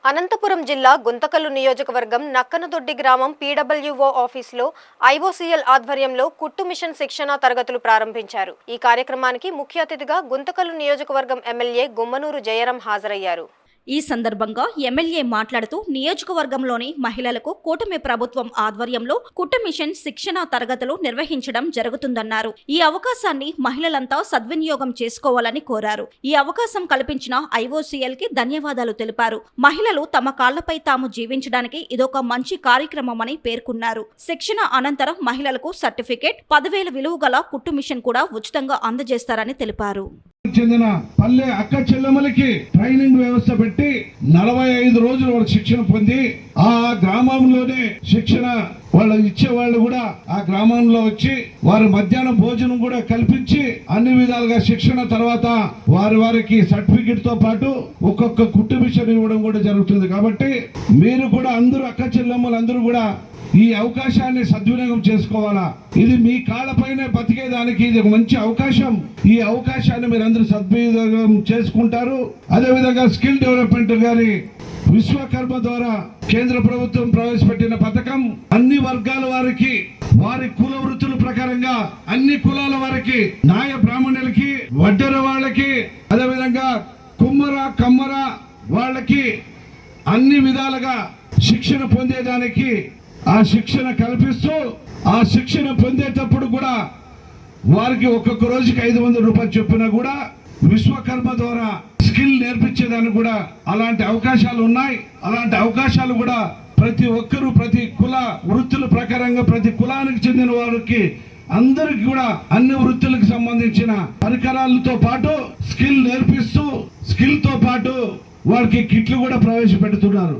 అనంతపురం జిల్లా గుంతకల్లు నియోజకవర్గం నక్కనదొడ్డి గ్రామం పీడబ్ల్యూఓ ఆఫీసులో ఐఓసీఎల్ ఆధ్వర్యంలో కుట్టు మిషన్ శిక్షణ తరగతులు ప్రారంభించారు. ఈ కార్యక్రమానికి ముఖ్య అతిథిగా గుంతకల్లు నియోజకవర్గం ఎమ్మెల్యే గుమ్మనూరు జయరాం హాజరయ్యారు. ఈ సందర్భంగా ఎమ్మెల్యే మాట్లాడుతూ నియోజకవర్గంలోని మహిళలకు కూటమి ప్రభుత్వం ఆధ్వర్యంలో కుట్టు మిషన్ శిక్షణ తరగతులు నిర్వహించడం జరుగుతుందన్నారు. ఈ అవకాశాన్ని మహిళలంతా సద్వినియోగం చేసుకోవాలని కోరారు. ఈ అవకాశం కల్పించిన ఐఓసీఎల్ కి ధన్యవాదాలు తెలిపారు. మహిళలు తమ కాళ్లపై తాము జీవించడానికి ఇదొక మంచి కార్యక్రమమని పేర్కొన్నారు. శిక్షణ అనంతరం మహిళలకు సర్టిఫికేట్, 10,000 విలువ గల కుట్టు మిషన్ కూడా ఉచితంగా అందజేస్తారని తెలిపారు. చెందిన పల్లె అక్క చెల్లెమ్మలకి ట్రైనింగ్ వ్యవస్థ పెట్టి 45 రోజులు వాళ్ళు శిక్షణ పొంది ఆ గ్రామంలోనే శిక్షణ వాళ్ళు ఇచ్చేవాళ్ళు కూడా ఆ గ్రామంలో వచ్చి వారి మధ్యాహ్నం భోజనం కూడా కల్పించి అన్ని విధాలుగా శిక్షణ తర్వాత వారికి సర్టిఫికెట్ తో పాటు ఒక్కొక్క కుట్టు మిషన్ ఇవ్వడం కూడా జరుగుతుంది. కాబట్టి మీరు కూడా అందరూ అక్క చెల్లెమ్మలు అందరూ కూడా ఈ అవకాశాన్ని సద్వినియోగం చేసుకోవాలా. ఇది మీ కాళ్ళపైనే బతికేదానికి ఇది ఒక మంచి అవకాశం. ఈ అవకాశాన్ని మీరు అందరూ సద్వినియోగం చేసుకుంటారు. అదేవిధంగా స్కిల్ డెవలప్మెంట్ గారి విశ్వకర్మ ద్వారా కేంద్ర ప్రభుత్వం ప్రవేశపెట్టిన పథకం అన్ని వర్గాల వారికి, వారి కుల వృత్తుల ప్రకారంగా అన్ని కులాల వారికి, నాయ బ్రాహ్మణులకి, వడ్డెర వాళ్ళకి, అదేవిధంగా కుమ్మర కమ్మర వాళ్ళకి అన్ని విధాలుగా శిక్షణ పొందేదానికి ఆ శిక్షణ కల్పిస్తూ ఆ శిక్షణ పొందేటప్పుడు కూడా వారికి ఒక్కొక్క రోజుకి 500 రూపాయలు చొప్పున కూడా విశ్వకర్మ ద్వారా స్కిల్ నేర్పించేదానికి కూడా అలాంటి అవకాశాలు ఉన్నాయి. అలాంటి అవకాశాలు కూడా ప్రతి ఒక్కరూ ప్రతి కుల వృత్తుల ప్రకారంగా ప్రతి కులానికి చెందిన వారికి అందరికి కూడా అన్ని వృత్తులకు సంబంధించిన పరికరాలతో పాటు స్కిల్ నేర్పిస్తూ స్కిల్ తో పాటు వాళ్ళకి కిట్లు కూడా ప్రవేశపెడుతున్నారు.